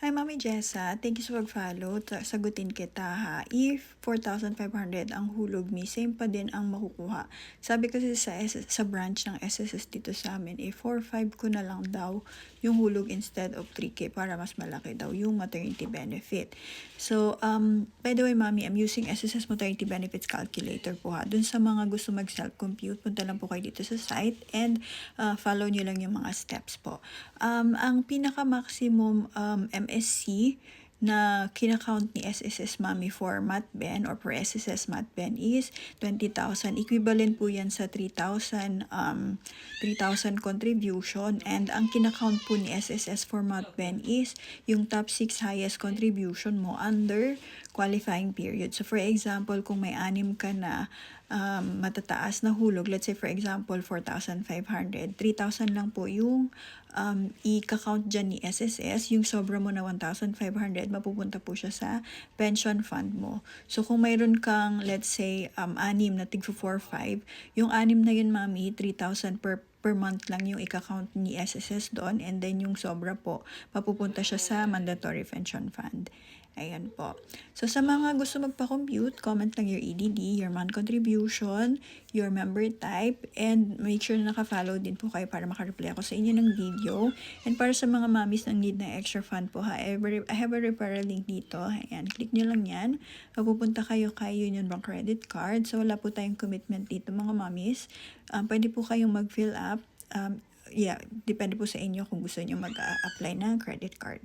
Hi, Mami Jessa. Thank you sa pag-follow. Sagutin kita ha. If 4,500 ang hulog mi, same pa din ang makukuha. Sabi kasi sa branch ng SSS dito sa amin, 4-5 ko na lang daw yung hulog instead of 3K para mas malaki daw yung maternity benefit. So, by the way, Mami, I'm using SSS Maternity Benefits Calculator po ha. Dun sa mga gusto mag-self-compute, punta lang po kayo dito sa site and follow nyo lang yung mga steps po. Ang pinaka-maximum MSC na kinakount ni SSS Mami for MatBen or for SSS MatBen is 20,000. Equivalent po yan sa 3,000 contribution, and ang kinakount po ni SSS for MatBen is yung top 6 highest contribution mo under qualifying period. So for example, kung may 6 ka na matataas na hulog, let's say for example 4,500, 3,000 lang po yung i-count dyan ni SSS. Yung sobra mo na 1,500, mapupunta po siya sa pension fund mo. So kung mayroon kang let's say 6 na tig 4-5, yung 6 na yun, Mami, 3,000 per month lang yung i-count ni SSS doon, and then yung sobra po mapupunta siya sa mandatory pension fund. Ayan po. So, sa mga gusto magpa-compute, comment lang your EDD, your month contribution, your member type, and make sure na naka-follow din po kayo para makareply ako sa inyo ng video. And para sa mga mommies na need ng extra fund po, I have a referral link dito. Ayan, click nyo lang yan. Mapupunta kayo kay Union Bank Credit Card. So, wala po tayong commitment dito, mga mommies. Pwede po kayong mag-fill up. Depende po sa inyo kung gusto nyo mag-apply ng credit card.